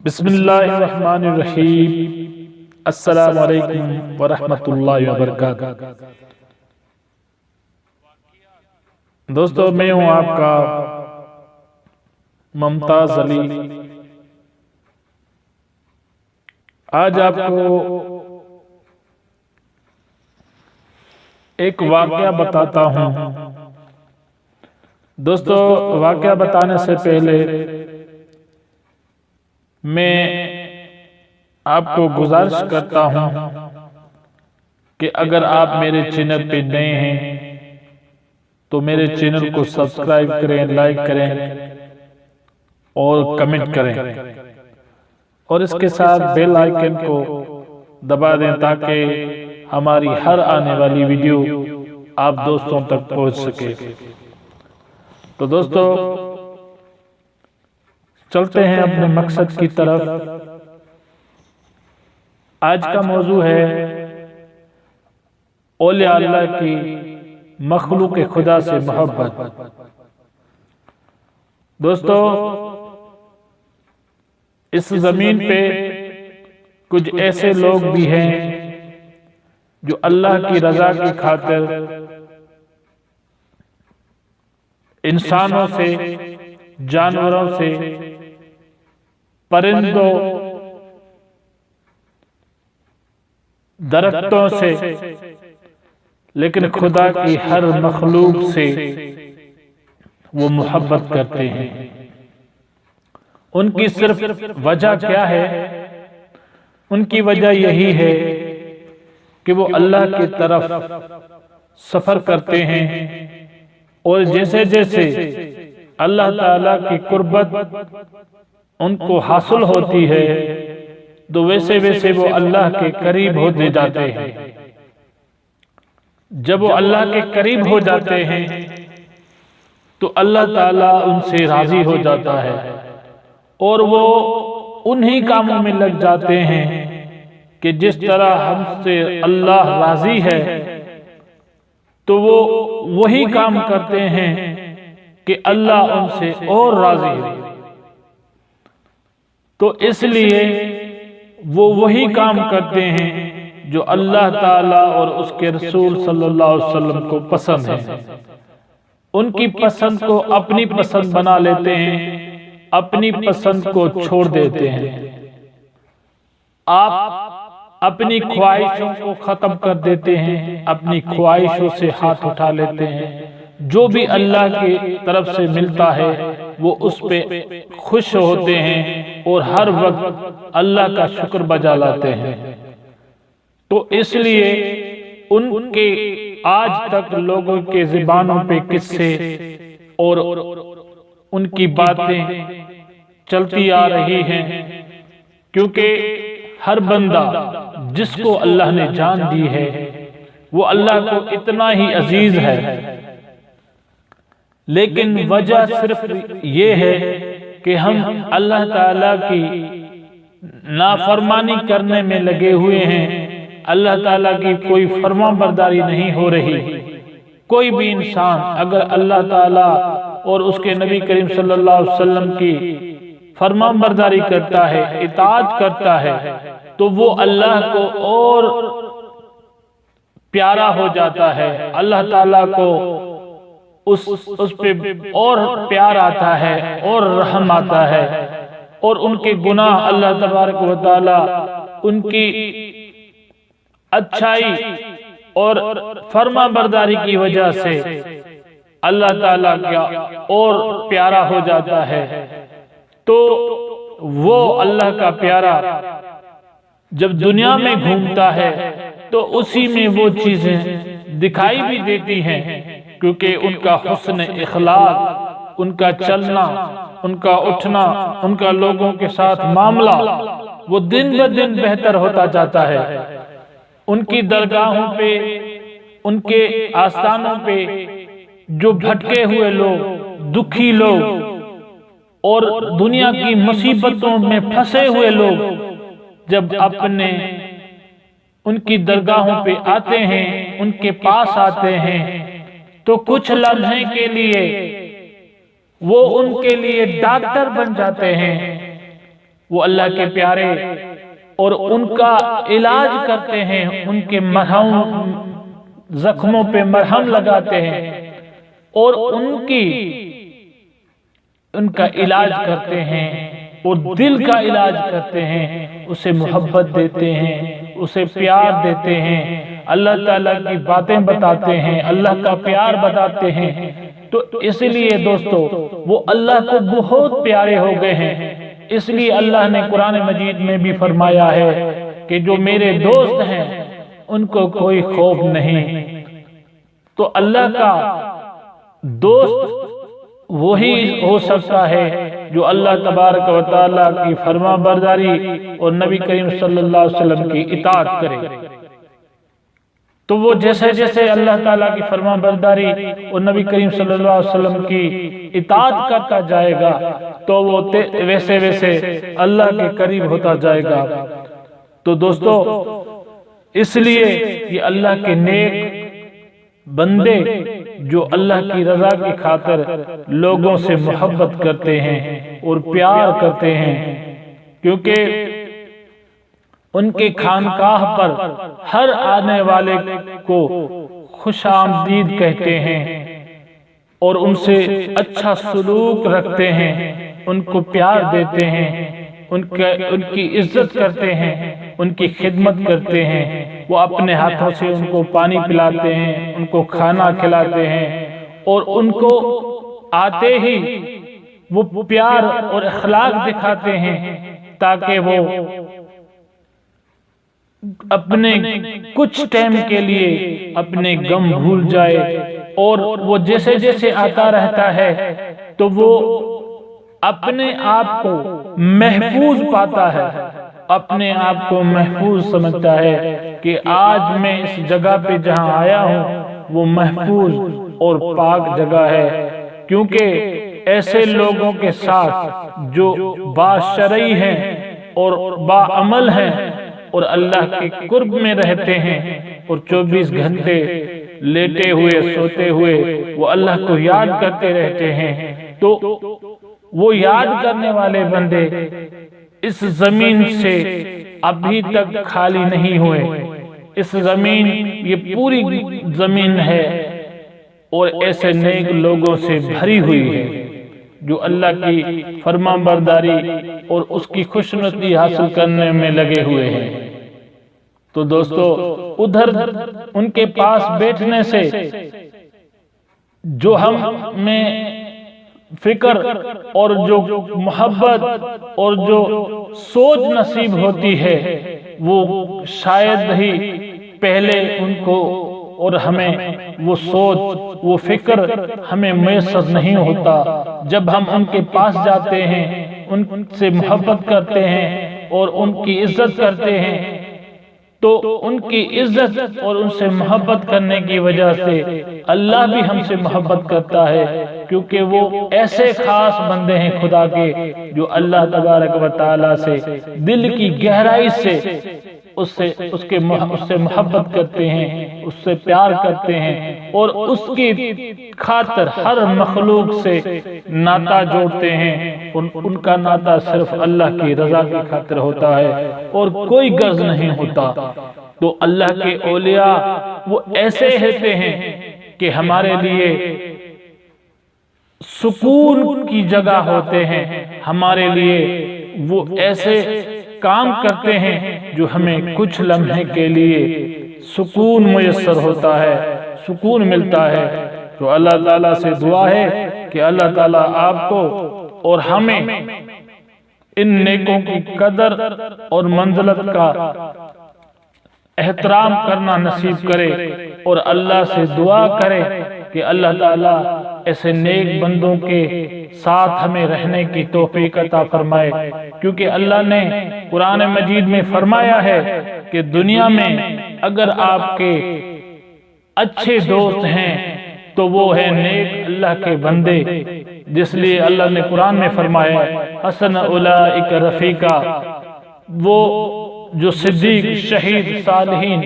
बिस्मिल्लाहिर्रहमानिर्रहीम। अस्सलामु अलैकुम वरहमतुल्लाहि वबरकातुहू। दोस्तों, मैं हूं आपका मुमताज अली। आज आपको एक वाकया बताता हूं। दोस्तों, वाकया बताने से पहले मैं आपको गुजारिश करता हूं कि अगर आप मेरे चैनल पे नए हैं तो मेरे चैनल को सब्सक्राइब करें, लाइक करें और कमेंट करें और इसके साथ बेल आइकन को दबा दें ताकि हमारी हर आने वाली वीडियो आप दोस्तों तक पहुंच सके। तो दोस्तों, चलते हैं अपने मकसद की तरफ। आज का मौजू है औलिया अल्लाह की मखलूक खुदा से मोहब्बत। दोस्तों, इस जमीन पे कुछ ऐसे लोग भी हैं जो अल्लाह की रजा की खातिर इंसानों से, जानवरों से, परिंदों, दरख्तों से, लेकिन खुदा की हर मखलूक से वो मोहब्बत करते हैं। उनकी सिर्फ वजह क्या है? उनकी वजह यही है कि वो अल्लाह की तरफ सफर करते हैं और जैसे जैसे अल्लाह ताला की कुर्बत उनको हासिल होती है तो वैसे वैसे वो अल्लाह के करीब होते जाते हैं। जब वो अल्लाह के करीब हो जाते हैं तो अल्लाह ताला उनसे राजी हो जाता है और वो उन्हीं कामों में लग जाते हैं कि जिस तरह हमसे अल्लाह राजी है तो वो वही काम करते हैं कि अल्लाह उनसे और राजी है। तो इसलिए वो वही काम करते हैं जो अल्लाह ताला और उसके रसूल सल्लल्लाहु अलैहि वसल्लम को पसंद है। उनकी पसंद को अपनी पसंद बना लेते हैं, अपनी पसंद को छोड़ देते हैं। आप अपनी ख्वाहिशों को खत्म कर देते हैं, अपनी ख्वाहिशों से हाथ उठा लेते हैं। जो भी अल्लाह की तरफ से मिलता है वो उस पे खुश होते हैं और हर वक्त अल्लाह का शुक्र बजा लाते हैं। तो इसलिए उनके आज तक लोगों के ज़ुबानों पे किस्से और उनकी बातें चलती आ रही हैं, क्योंकि हर बंदा जिसको अल्लाह ने जान दी है वो अल्लाह को इतना ही अजीज है, लेकिन वजह सिर्फ ये है कि हम अल्लाह ताला की नाफरमानी करने में लगे हुए हैं। अल्लाह ताला की कोई फरमाबरदारी नहीं हो रही। कोई भी इंसान अगर अल्लाह ताला और उसके नबी करीम सल्लल्लाहु अलैहि वसल्लम की फरमाबरदारी करता है, इताअत करता है, तो वो अल्लाह को और प्यारा हो जाता है। अल्लाह ताला को उस पे और प्यार आता है और रहम आता है और उनके गुनाह अल्लाह तबारक व तआला उनकी अच्छाई और फरमाबरदारी की वजह से अल्लाह ताला का और प्यारा हो जाता है। तो वो अल्लाह का प्यारा जब दुनिया में घूमता है तो उसी में वो चीजें दिखाई भी देती हैं, क्योंकि उनका हुस्न इखलाक, उनका चलना, उनका उठना, उनका लोगों के साथ मामला वो दिन ब दिन बेहतर होता जाता है। उनकी दरगाहों पे, उनके आस्थानों पे जो भटके हुए लोग, दुखी लोग और दुनिया की मुसीबतों में फंसे हुए लोग जब अपने उनकी दरगाहों पे आते हैं, उनके पास आते हैं, तो कुछ लम्हे के लिए वो उनके लिए डॉक्टर बन जाते हैं। वो अल्लाह के प्यारे, और उनका इलाज करते हैं, उनके मरहम जख्मों पे मरहम लगाते हैं और उनका इलाज करते हैं और दिल का इलाज करते हैं, उसे मोहब्बत देते हैं, उसे प्यार देते हैं, अल्लाह ताला की बातें बताते हैं, अल्लाह का प्यार बताते हैं। तो इसलिए दोस्तों वो अल्लाह को बहुत प्यारे हो गए हैं। इसलिए अल्लाह ने कुरान मजीद में भी फरमाया है कि जो मेरे दोस्त हैं उनको कोई खौफ नहीं। तो अल्लाह का दोस्त वही हो सकता है जो अल्लाह तबारक व तआला की फरमा बरदारी और नबी करीम सल्लल्लाहु अलैहि वसल्लम की इताअत करे। तो वो जैसे जैसे अल्लाह ताला की फरमा बरदारी और नबी करीम सल्लल्लाहु अलैहि वसल्लम की इताअत करता जाएगा तो वो वैसे वैसे अल्लाह के करीब होता जाएगा। तो दोस्तों इसलिए ये अल्लाह के नेक बंदे जो अल्लाह की रजा की खातिर लोगों से मोहब्बत करते हैं और प्यार करते हैं, क्योंकि उनके खानकाह पर हर आने वाले को खुशामदीद कहते हैं और उनसे अच्छा सलूक रखते हैं, उनको प्यार देते हैं, उनकी इज्जत करते हैं, उनकी खिदमत करते हैं। वो अपने हाथों से उनको पानी पिलाते हैं, उनको खाना खिलाते हैं और उनको आते ही वो प्यार और अखलाक दिखाते हैं ताकि वो अपने कुछ टाइम के लिए अपने गम भूल जाए। और वो जैसे जैसे आता रहता है तो वो अपने आप को महफूज पाता है, अपने आप को महफूज समझता है कि आज मैं इस जगह पे जहां आया हूं वो महफूज और पाक जगह है। क्योंकि ऐसे लोगों के साथ जो बाशरई हैं और बाअमल हैं और अल्लाह के कुर्ब में रहते हैं और 24 घंटे लेटे हुए सोते हुए वो अल्लाह को याद करते रहते हैं, तो वो याद करने वाले बंदे इस जमीन से अभी तक खाली नहीं हुए। इस जमीन ये पूरी जमीन है और ऐसे नेक लोगों से भरी हुई है जो अल्लाह की फरमाबरदारी और उसकी खुशनुदी हासिल करने में लगे हुए हैं। तो दोस्तों उधर उनके पास बैठने से जो हम में फिक्र और जो मोहब्बत और जो सोच नसीब होती है वो शायद ही पहले उनको और हमें वो सोच वो फिक्र हमें मैसर नहीं होता। जब हम उनके पास जाते हैं, उनसे मोहब्बत करते हैं और उनकी इज्जत करते हैं, तो उनकी इज्जत और उनसे मोहब्बत करने की वजह से अल्लाह भी हमसे मोहब्बत करता है, क्योंकि वो ऐसे खास बंदे हैं खुदा के जो अल्लाह तबारक व तआला से दिल की गहराई से उससे मोहब्बत करते हैं, उससे प्यार करते हैं और उसकी खातिर हर मखलूक से नाता जोड़ते हैं। उनका नाता सिर्फ अल्लाह की रजा की खातिर होता है और कोई गर्ज नहीं होता। तो अल्लाह के औलिया वो ऐसे होते हैं कि हमारे लिए सुकून की जगह होते हैं, हमारे लिए वो ऐसे काम करते हैं जो हमें कुछ लम्हे के लिए सुकून मुयस्सर होता है, सुकून मिलता है। तो अल्लाह ताला से दुआ है कि अल्लाह ताला आपको और हमें इन नेकों की कदर और मंजिलत का एहतराम करना नसीब करे और अल्लाह से दुआ करे कि अल्लाह ताला ऐसे नेक बंदों के साथ हमें रहने की तौफीक अता फरमाए। क्योंकि अल्लाह ने कुरान मजीद में फरमाया है कि दुनिया में अगर आपके अच्छे दोस्त हैं तो वो है नेक अल्लाह के बंदे, जिसलिए अल्लाह ने कुरान में फरमाया हसन उलाइक रफीका, वो जो सिद्दीक शहीद सालिहीन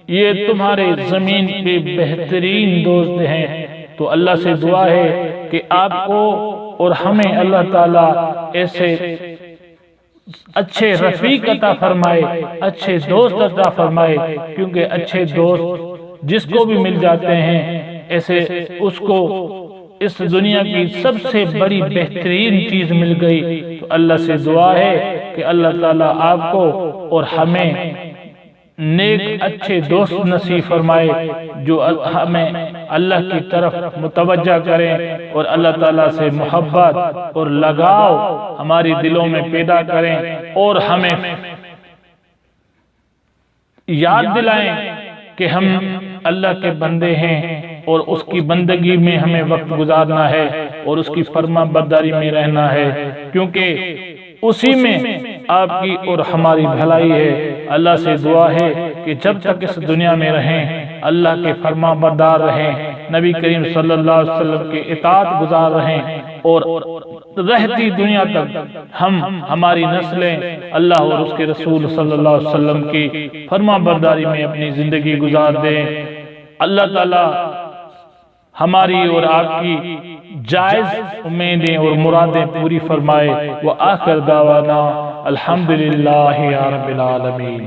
ये तुम्हारे जमीन पे बेहतरीन दोस्त हैं। तो अल्लाह से दुआ है कि आपको और हमें अल्लाह ताला ऐसे अच्छे रफीक अता फरमाए, अच्छे दोस्त अता फरमाए, क्योंकि अच्छे दोस्त जिसको भी मिल जाते हैं ऐसे उसको इस दुनिया की सबसे बड़ी बेहतरीन चीज मिल गई। तो अल्लाह से दुआ है कि अल्लाह ताला आपको और हमें नेक अच्छे दोस्त नसीब फरमाए, जो हमें अल्लाह की तरफ मुतवज्जा करें और अल्लाह ताला से मोहब्बत और लगाव हमारी दिलों में पैदा करें, और हमें याद दिलाएं कि हम अल्लाह के बंदे हैं और उसकी बंदगी में हमें वक्त गुजारना है और उसकी फर्मा बरदारी में रहना है, क्योंकि उसी में आपकी और हमारी भलाई है। अल्लाह से दुआ है कि जब तक इस दुनिया में रहें अल्लाह के फर्मा बरदार रहें, नबी करीम सल्लल्लाहु अलैहि वसल्लम के इताअत गुजार रहें, और रहती दुनिया तक हमारी नस्लें अल्लाह और उसके रसूल सल्लल्लाहु अलैहि वसल्लम की फर्मा बरदारी में अपनी जिंदगी गुजार दें। अल्लाह ताला हमारी और आपकी जायज उम्मीदें और मुरादें पूरी फरमाए। व आखिर दावाना अल्हम्दुलिल्लाहि रब्बिल आलमीन।